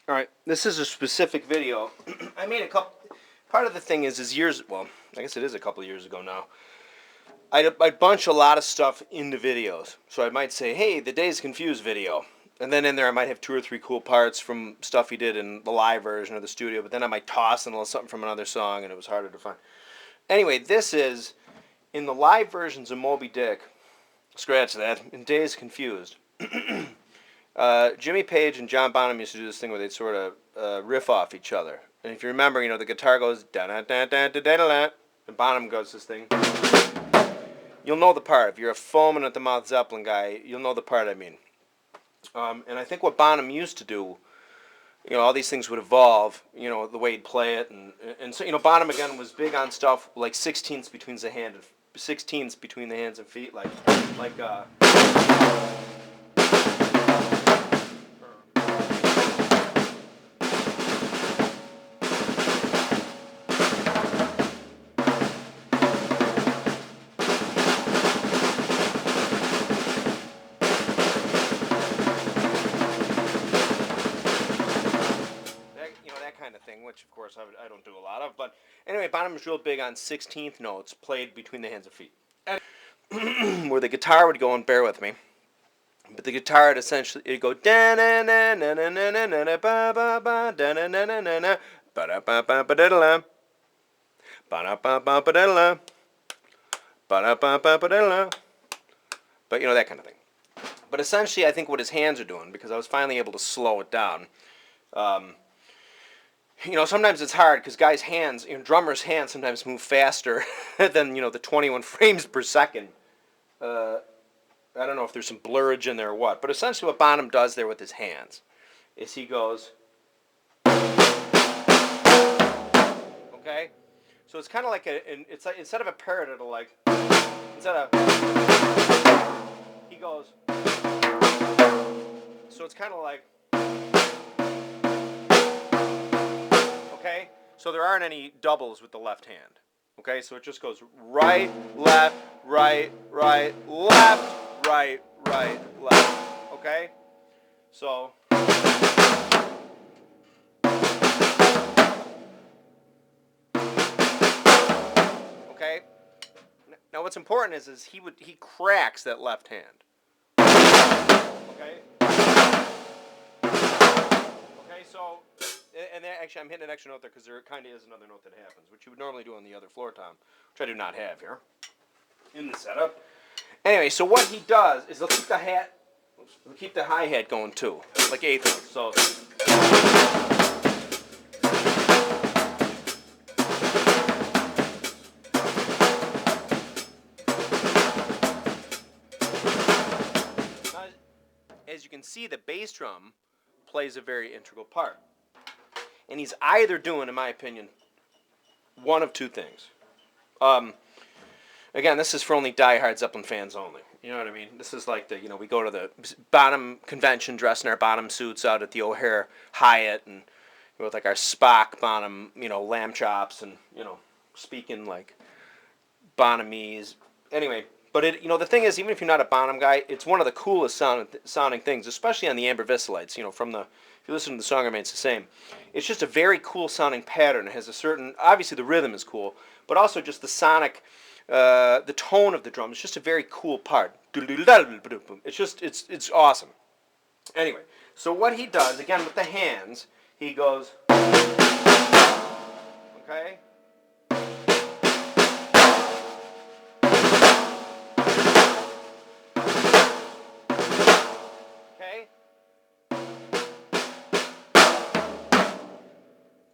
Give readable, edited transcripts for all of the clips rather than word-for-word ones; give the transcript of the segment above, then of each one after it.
All right, this is a specific video. I made a couple. Part of the thing is years. Well, I guess it is a couple of years ago now. I'd bunch a lot of stuff into videos. So I might say, hey, the Dazed Confused video. And then in there I might have 2 or 3 cool parts from stuff he did in the live version of the studio. But then I might toss in a little something from another song, and it was harder to find. Anyway, this is, in the live versions of Moby Dick, scratch that, in Dazed Confused. Jimmy Page and John Bonham used to do this thing where they'd sort of riff off each other. And if you remember, the guitar goes da-da-da-da-da-da-da, and Bonham goes this thing. You'll know the part. If you're a foaming at the mouth Zeppelin guy, you'll know the part I mean. And I think what Bonham used to do, all these things would evolve, the way he'd play it. And so, Bonham, again, was big on stuff like 16ths between the hands and feet, like thing, which of course I don't do a lot of, but anyway, Bonham was real big on 16th notes played between the hands and feet, and where the guitar would go, and bear with me, but the guitar would essentially, it'd go da na na na na na na na ba ba ba da na na na na na ba da ba ba ba da la ba da ba ba ba da la ba da ba ba ba da la, but that kind of thing. But essentially, I think what his hands are doing, because I was finally able to slow it down. Sometimes it's hard because guys' hands, drummers' hands sometimes move faster than, the 21 frames per second. I don't know if there's some blurrage in there or what, but essentially what Bonham does there with his hands is he goes, okay? So it's kind of like it's like, instead of a paradiddle, like, he goes, so it's kind of like, okay? So there aren't any doubles with the left hand. Okay? So it just goes right, left, right, right, left, right, right, left. Okay? So okay? Now what's important is he cracks that left hand. Okay? Okay, so and actually, I'm hitting an extra note there because there kind of is another note that happens, which you would normally do on the other floor tom, which I do not have here in the setup. Anyway, so what he does is he'll keep the hi-hat going too, like eighth notes. So now, as you can see, the bass drum plays a very integral part. And he's either doing, in my opinion, one of 2 things. Again, this is for only die-hard Zeppelin fans only. You know what I mean? This is like we go to the Bonham convention dressed in our Bonham suits out at the O'Hare Hyatt, and with like our Spock Bonham, lamb chops, and speaking like Bonhamese. Anyway, but the thing is, even if you're not a Bonham guy, it's one of the coolest sounding things, especially on the Amber Vistalites. If you listen to the song, I mean, it's the same. It's just a very cool sounding pattern. It has a certain, obviously the rhythm is cool, but also just the sonic, the tone of the drum is just a very cool part. It's awesome. Anyway, so what he does, again with the hands, he goes, okay?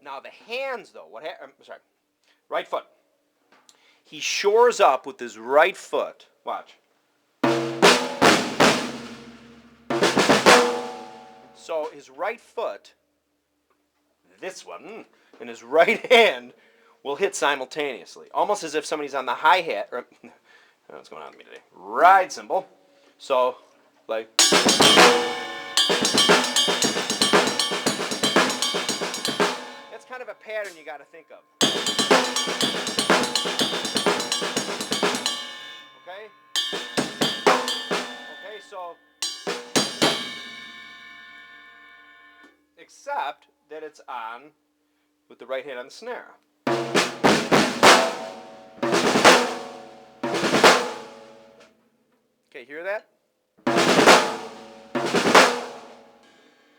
Now the hands, though, right foot. He shores up with his right foot. Watch. So his right foot, this one, and his right hand will hit simultaneously, almost as if somebody's on the hi-hat. What's going on with me today? Ride cymbal. So, like. Kind of a pattern you got to think of. Okay? Okay, so except that it's on with the right hand on the snare. Okay, hear that?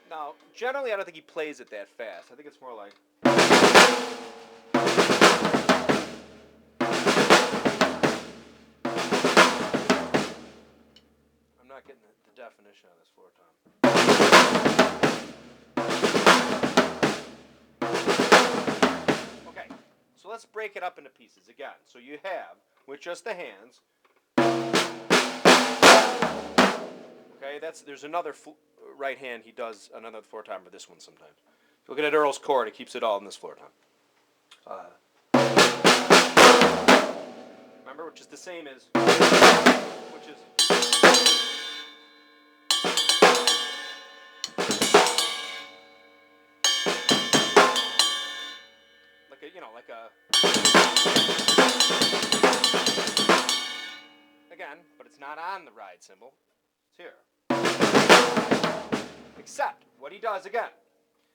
Now, generally, I don't think he plays it that fast. I think it's more like. I'm not getting the definition on this floor tom. Okay, so let's break it up into pieces again. So you have, with just the hands. Okay, there's another right hand he does another floor tom or this one sometimes. If you look at Earl's chord, it keeps it all in this floor tom. Remember, which is the same as, which is. Like a. Again, but it's not on the ride cymbal. It's here. Except, what he does again,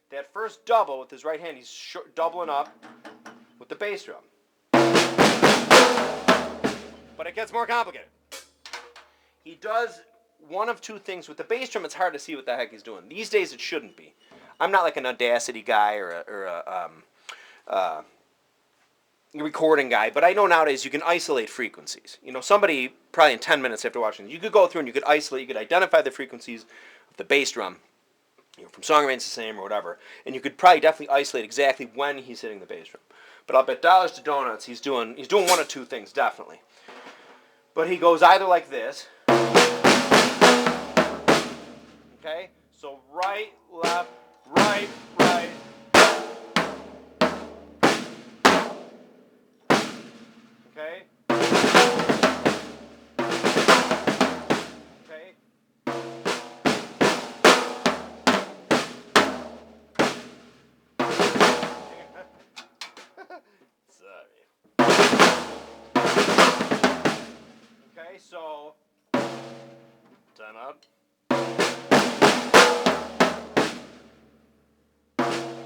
that first double with his right hand, he's doubling up with the bass drum. But it gets more complicated. He does one of two things. With the bass drum, it's hard to see what the heck he's doing. These days, it shouldn't be. I'm not like an Audacity guy or a recording guy, but I know nowadays you can isolate frequencies. Somebody probably in 10 minutes after watching, you could go through and you could isolate, you could identify the frequencies of the bass drum, from Song Remains the Same or whatever, and you could probably definitely isolate exactly when he's hitting the bass drum. But I'll bet dollars to donuts he's doing one of two things, definitely. But he goes either like this, okay? So right, left, right, right. Okay? Okay? Sorry. Okay, so time out.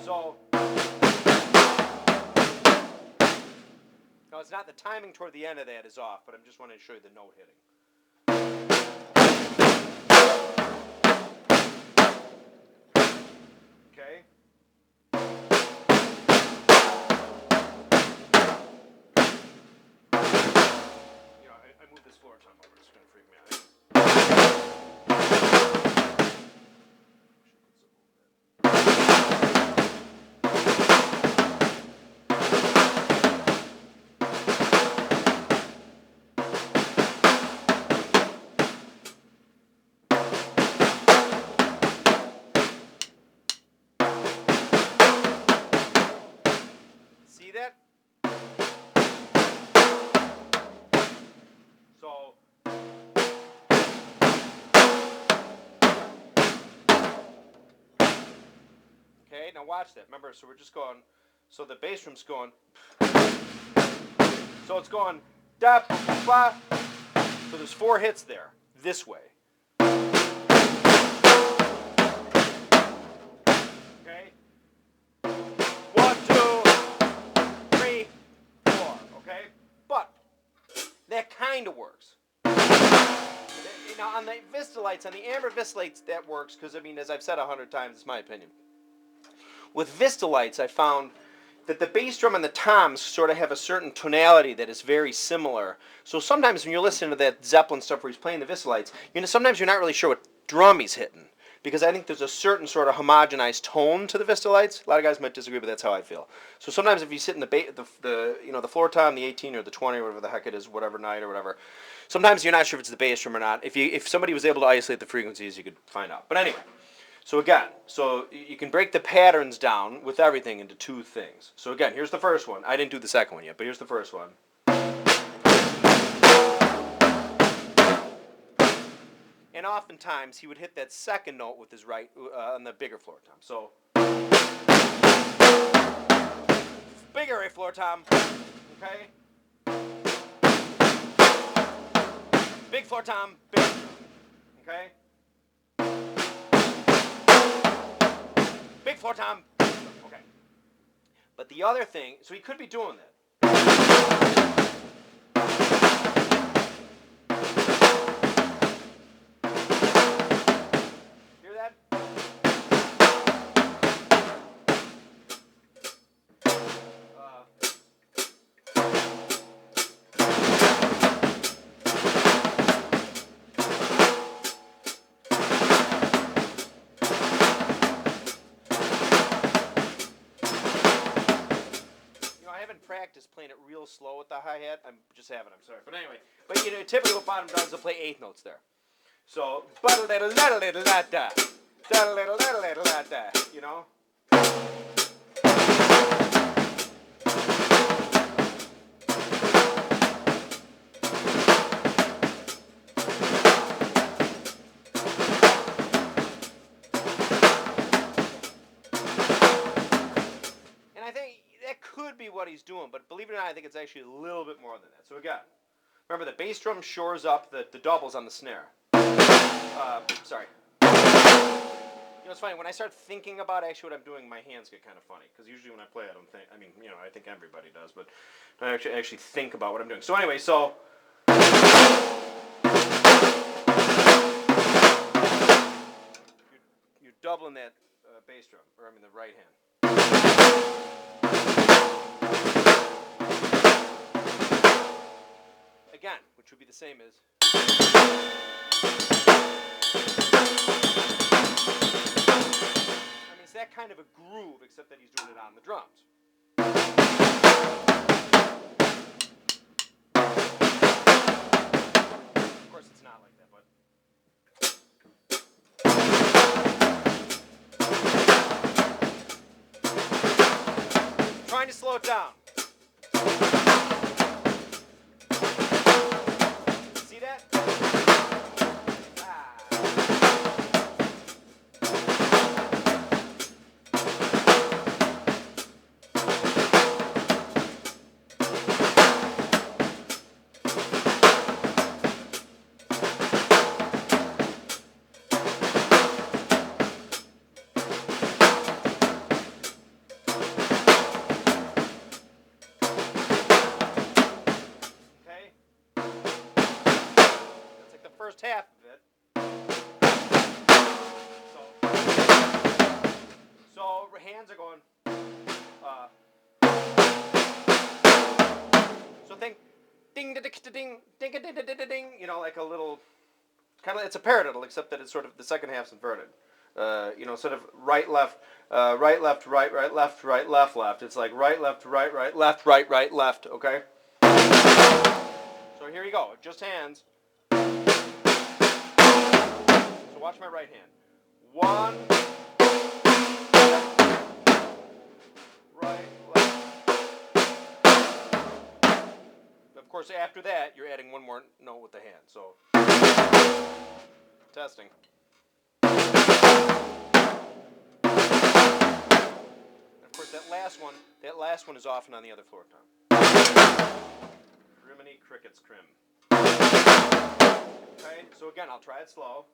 So no, it's not. The timing toward the end of that is off, but I'm just wanting to show you the note hitting. Okay. I moved this floor tom over. It's going to freak me out. See that? So okay, now watch that. Remember, so we're just going, so the bass drum's going, so it's going da ba. So there's 4 hits there, this way. Okay? 1, 2, 3, 4. Okay? But that kind of works. Now on the Vistalites, on the Amber Vistalites, that works because, as I've said 100 times, it's my opinion. With Vistalites, I found that the bass drum and the toms sort of have a certain tonality that is very similar. So sometimes when you're listening to that Zeppelin stuff where he's playing the Vistalites, sometimes you're not really sure what drum he's hitting. Because I think there's a certain sort of homogenized tone to the Vistalites. A lot of guys might disagree, but that's how I feel. So sometimes if you sit in the floor tom, the 18 or the 20 or whatever the heck it is, whatever night or whatever, sometimes you're not sure if it's the bass drum or not. If somebody was able to isolate the frequencies, you could find out. But anyway, so again, you can break the patterns down with everything into 2 things. So again, here's the first one. I didn't do the second one yet, but here's the first one. And oftentimes, he would hit that second note with his right on the bigger floor tom. So, bigger A floor tom, okay? Big floor tom, big, okay? big floor tom. Okay. But the other thing, so he could be doing that. Hear that? Practice playing it real slow with the hi-hat. I'm just having, I'm sorry. But anyway, typically what Bonham does is they'll play eighth notes there. So, da-da-da-da-da-da-da-da, da-da-da-da-da-da-da, you know? Could be what he's doing, but believe it or not, I think it's actually a little bit more than that. So again, remember the bass drum shores up the doubles on the snare. Sorry. You know, it's funny, when I start thinking about actually what I'm doing, my hands get kind of funny, because usually when I play, I don't think, I mean, you know, I think everybody does, but I actually think about what I'm doing. So anyway, so you're doubling that bass drum, or I mean the right hand. Again, which would be the same as. I mean, it's that kind of a groove, except that he's doing it on the drums. Of course, it's not like that, but. Trying to slow it down. First half of it. So hands are going. So think ding ding ding ding ding ding ding. You know, like a little kind of. It's a paradiddle, except that it's sort of the second half's inverted. You know, sort of right left, right left, right right left, right left left. It's like right left, right right left, right right left. Okay. So here you go. Just hands. Watch my right hand. One, right, left. Of course, after that, you're adding one more note with the hand. So, testing. And of course, that last one is often on the other floor tom. Criminy crickets crim. Okay, so again, I'll try it slow.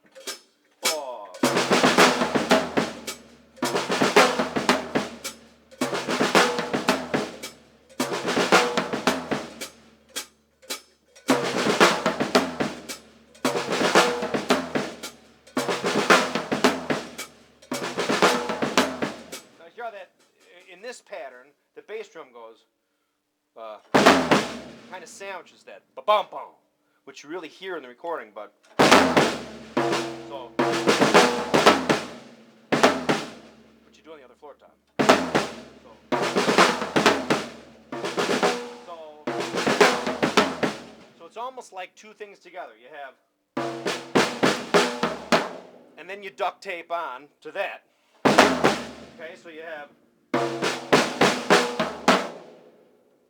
Now you hear that in this pattern, the bass drum goes kind of sandwiches that ba-bum bum, which you really hear in the recording, but so what you do on the other floor tom. So it's almost like two things together. You have, and then you duct tape on to that. Okay, so you have,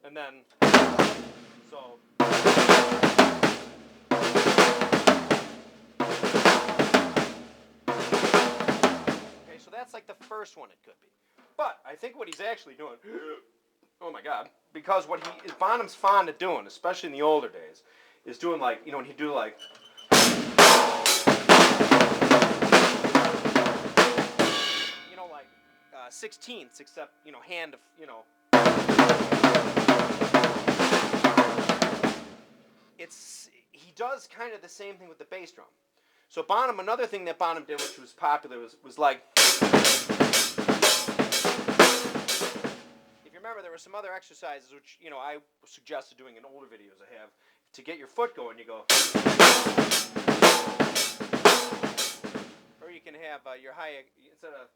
and then so. So that's like the first one it could be. But I think what he's actually doing, oh my God, because what Bonham's fond of doing, especially in the older days, is doing like, you know, when he'd do like, you know, like, 16ths, except, you know, hand, you know. He does kind of the same thing with the bass drum. So Bonham, another thing that Bonham did, which was popular, was like, if you remember, there were some other exercises which, you know, I suggested doing in older videos I have, to get your foot going. You go, or you can have your high, instead of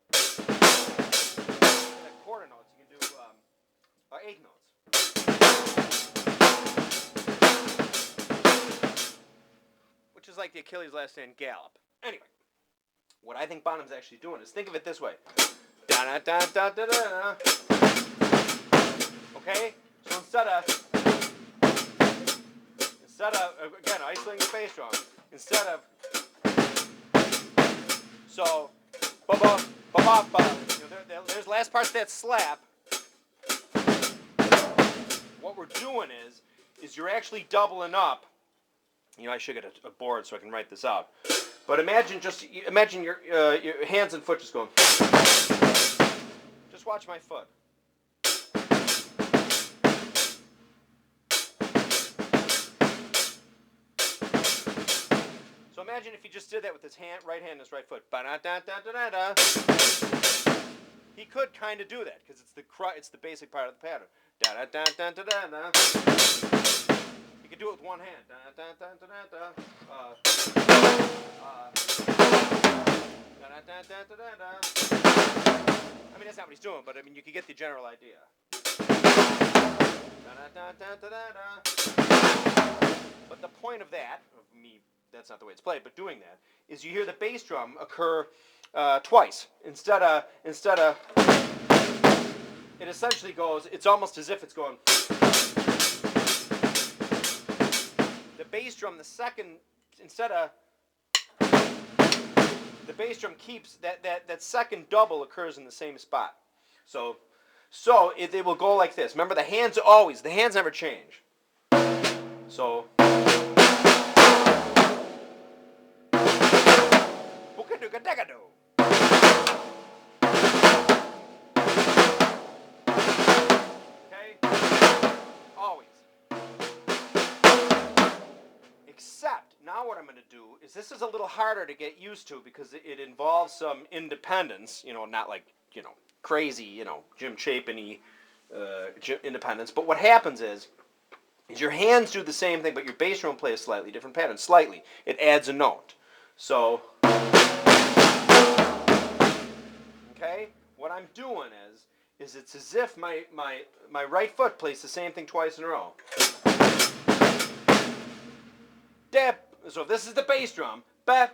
quarter notes, you can do eighth notes. Which is like the Achilles last hand gallop. Anyway, what I think Bonham's actually doing is, think of it this way. Da da da da da da. Okay? So instead of again isolating the bass drum, instead of so ba ba ba ba ba, you know, there's the last part of that slap. What we're doing is you're actually doubling up. You know, I should get a board so I can write this out. But imagine your hands and foot just going. Just watch my foot. So imagine if he just did that with his right hand and his right foot. Ba-da-da-da-da-da-da. He could kind of do that because it's the basic part of the pattern. Da-da-da-da-da-da-da. You can do it with one hand. I mean, that's not what he's doing, but I mean, you can get the general idea. But the point of that, of me, that's not the way it's played, but doing that, is you hear the bass drum occur twice. Instead of, it essentially goes, it's almost as if it's going. The bass drum, the second, instead of, the bass drum keeps, that second double occurs in the same spot. So it will go like this. Remember, the hands never change. So, always. Except, now what I'm going to do is, this is a little harder to get used to because it involves some independence, you know, not like, you know, crazy, you know, Jim Chapin-y independence. But what happens is your hands do the same thing, but your bass drum plays a slightly different pattern. Slightly. It adds a note. So, okay, what I'm doing is it's as if my right foot plays the same thing twice in a row. Dab. So if this is the bass drum, if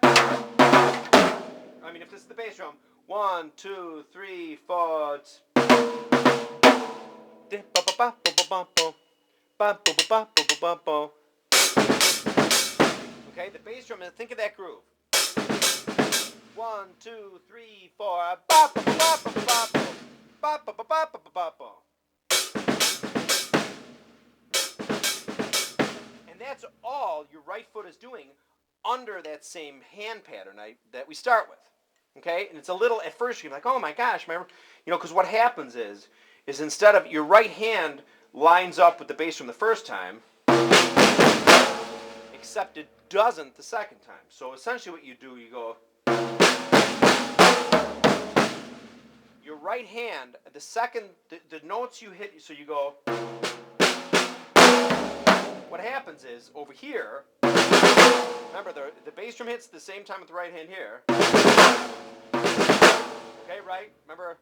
this is the bass drum, 1, 2, 3, 4. Okay, the bass drum, think of that groove. 1, 2, 3, 4. And that's all your right foot is doing under that same hand pattern that we start with. Okay, and it's a little, at first you're like, oh my gosh, you know, because what happens is instead of your right hand lines up with the bass drum the first time, except it doesn't the second time. So essentially what you do, you go, your right hand, the notes you hit, so you go, what happens is, over here, remember the bass drum hits the same time with the right hand here. Okay, right? Remember?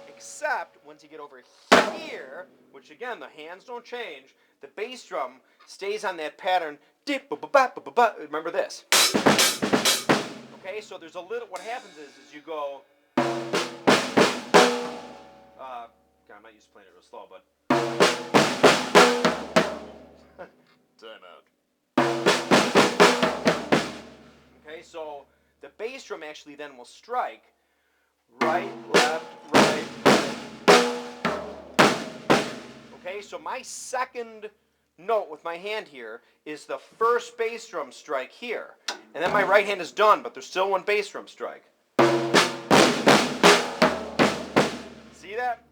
Except, once you get over here, which again, the hands don't change, the bass drum stays on that pattern. Remember this. Okay, so there's a little, what happens is you go, I'm not used to playing it real slow, but time out. Okay, so the bass drum actually then will strike right, left, right. Okay, so my second note with my hand here is the first bass drum strike here. And then my right hand is done, but there's still one bass drum strike. See that?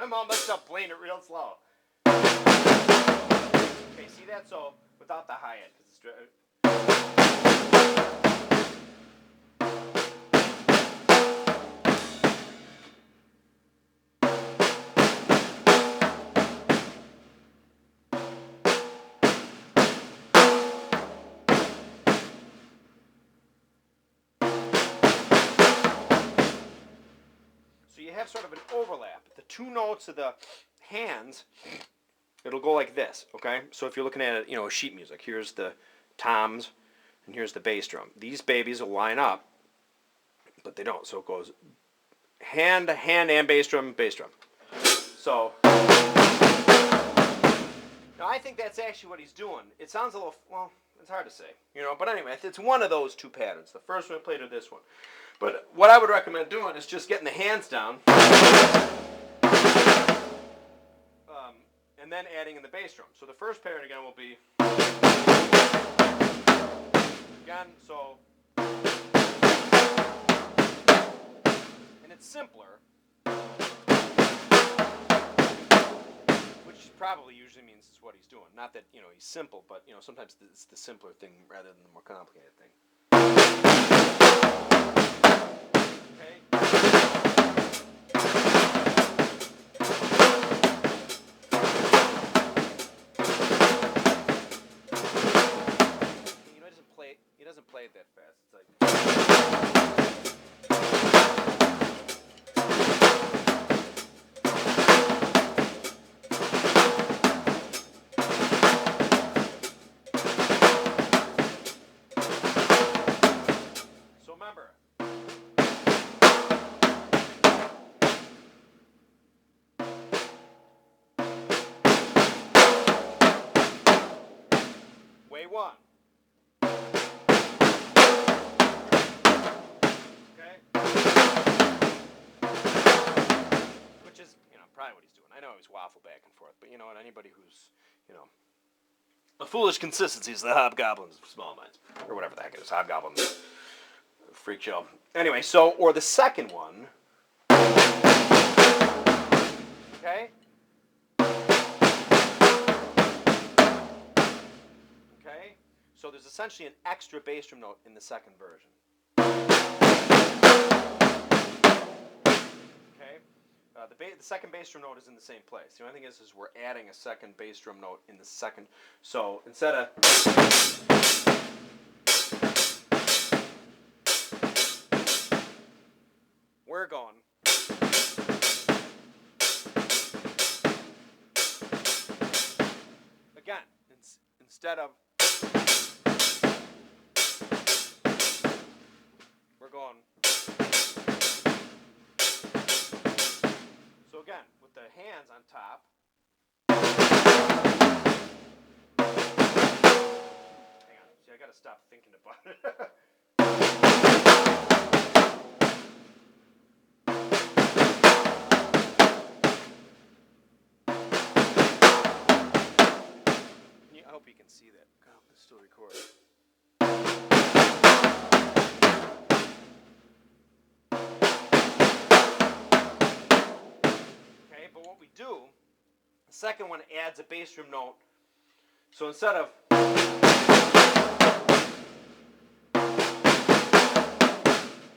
I'm all messed up playing it real slow. Okay, see that? So without the hi-hat, so you have sort of an overlap. The two notes of the hands, it'll go like this, okay? So if you're looking at it, sheet music, here's the toms and here's the bass drum. These babies will line up, but they don't. So it goes hand, and bass drum, bass drum. So now I think that's actually what he's doing. It sounds a little, well, it's hard to say, but anyway, it's one of those two patterns. The first one I played or this one. But what I would recommend doing is just getting the hands down and then adding in the bass drum. So the first pattern again will be again, so, and it's simpler, which probably usually means it's what he's doing. Not that, he's simple, but, sometimes it's the simpler thing rather than the more complicated thing. Okay. He doesn't play it that fast. It's like so remember. Way one. Which is, probably what he's doing. I know he's waffle back and forth, but and anybody who's, a foolish consistency is the hobgoblins of small minds, or whatever the heck it is, hobgoblins, freak show. Anyway, so, or the second one, okay? Okay? So there's essentially an extra bass drum note in the second version. The second bass drum note is in the same place. The only thing is we're adding a second bass drum note in the second. So instead of we're going again instead of we're going. So again, with the hands on top, gotta stop thinking about it. I hope you can see that. I hope it's still recording. Okay, but what we do, the second one adds a bass drum note. So instead of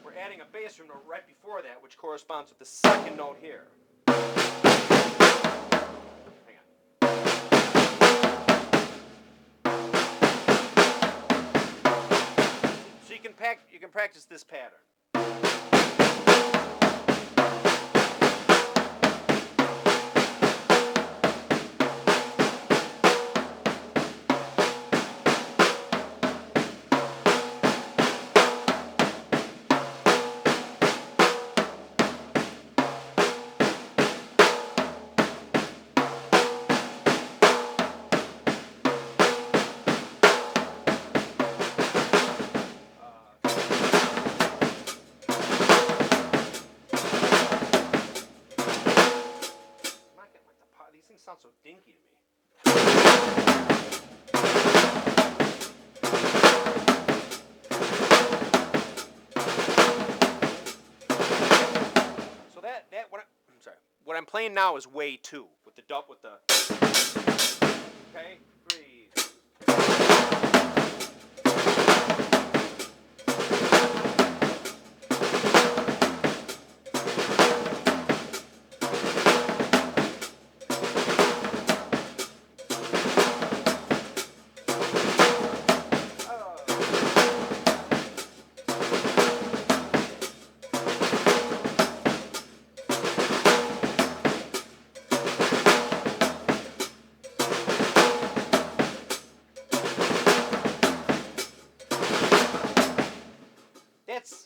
we're adding a bass drum note right before that, which corresponds with the second note here. Hang on. So you can practice this pattern. Sounds so dinky to me. So what I'm playing now is way 2 with the dub with the. Okay, 3.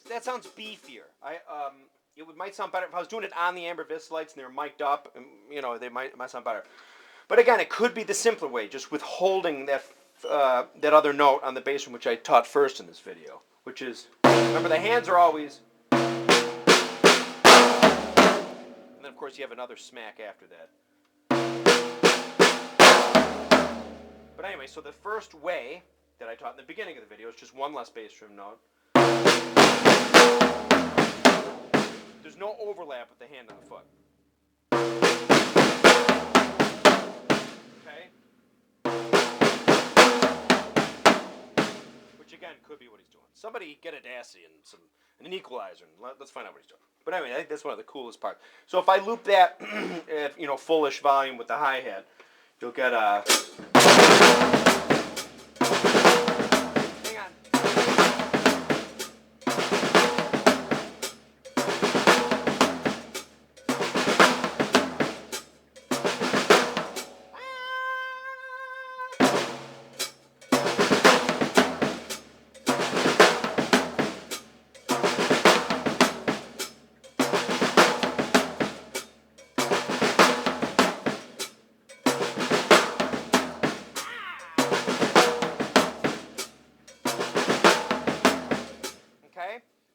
That sounds beefier. It might sound better if I was doing it on the amber vis lights and they were mic'd up. And, they might sound better. But again, it could be the simpler way, just withholding that other note on the bass drum, which I taught first in this video, which is, remember, the hands are always, and then of course you have another smack after that. But anyway, so the first way that I taught in the beginning of the video is just one less bass drum note. There's no overlap with the hand on the foot. Okay? Which again could be what he's doing. Somebody get a Dassy and an equalizer and let's find out what he's doing. But anyway, I think that's one of the coolest parts. So if I loop that at fullish volume with the hi-hat, you'll get a. Hang on.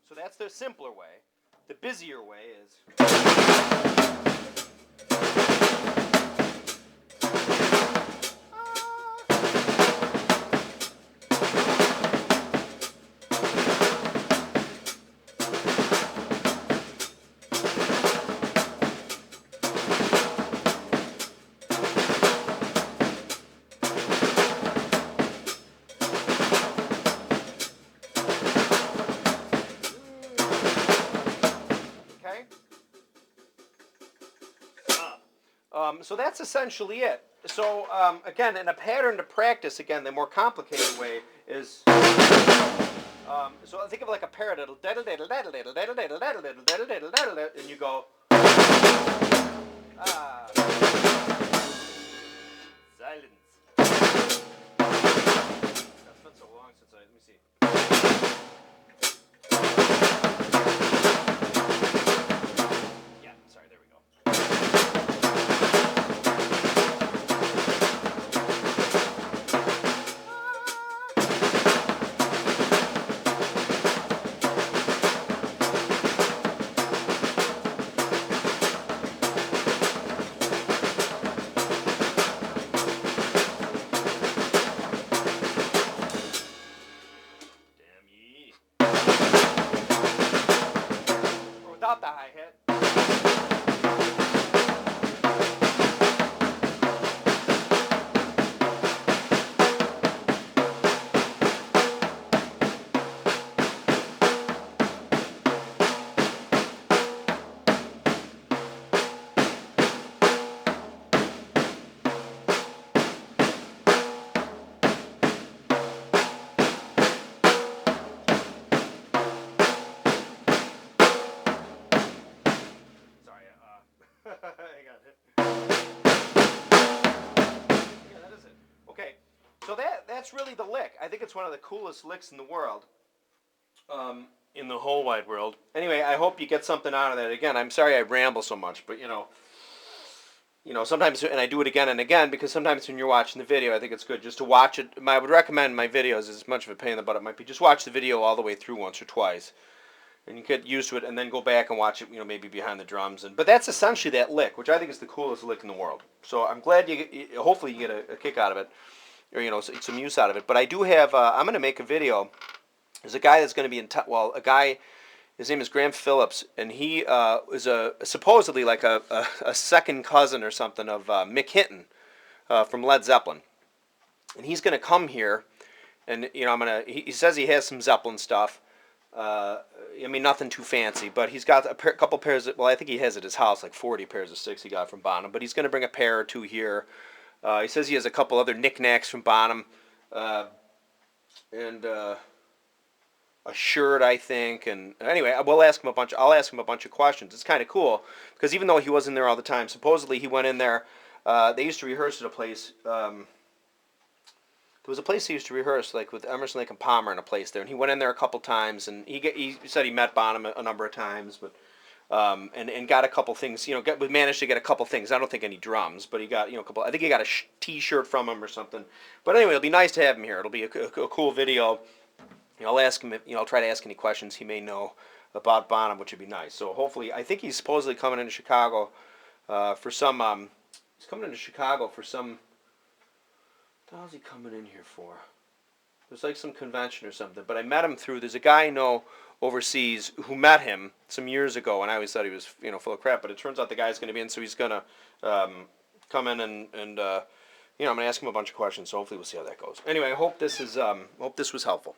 So that's the simpler way. The busier way is. So that's essentially it. So again, in a pattern to practice, again, the more complicated way is. So think of like a paradiddle, and you go. Silence. That's been so long since let me see. that's really the lick. I think it's one of the coolest licks in the world. In the whole wide world. Anyway, I hope you get something out of that. Again, I'm sorry I ramble so much, but sometimes, and I do it again and again, because sometimes when you're watching the video, I think it's good just to watch it. I would recommend my videos, as much of a pain in the butt it might be, just watch the video all the way through once or twice, and you get used to it, and then go back and watch it, maybe behind the drums. But that's essentially that lick, which I think is the coolest lick in the world. So I'm glad hopefully you get a kick out of it, or some use out of it. But I do have, I'm going to make a video. There's a guy that's going to be a guy. His name is Graham Phillips, and he is supposedly like a second cousin or something of Mick Hinton from Led Zeppelin, and he's going to come here, and He says he has some Zeppelin stuff. Nothing too fancy, but he's got a couple pairs. I think he has at his house like 40 pairs of sticks he got from Bonham, but he's going to bring a pair or two here. He says he has a couple other knickknacks from Bonham, and a shirt, I think. And anyway, I'll ask him a bunch of questions. It's kind of cool because even though he wasn't there all the time, supposedly he went in there. They used to rehearse at a place. There was a place he used to rehearse, like with Emerson, Lake and Palmer, in a place there, and he went in there a couple times, and he said he met Bonham a number of times, but and got a couple things. Managed to get a couple things. I don't think any drums, but he got a couple. I think he got a T-shirt from him or something. But anyway, it'll be nice to have him here. It'll be a cool video. I'll ask him. I'll try to ask any questions he may know about Bonham, which would be nice. So hopefully, I think he's supposedly coming into Chicago for some. He's coming into Chicago for some. What the hell is he coming in here for? There's like some convention or something. But I met him there's a guy I know overseas who met him some years ago, and I always thought he was full of crap. But it turns out the guy's going to be in, so he's going to come in and I'm going to ask him a bunch of questions. So hopefully we'll see how that goes. Anyway, I hope this was helpful.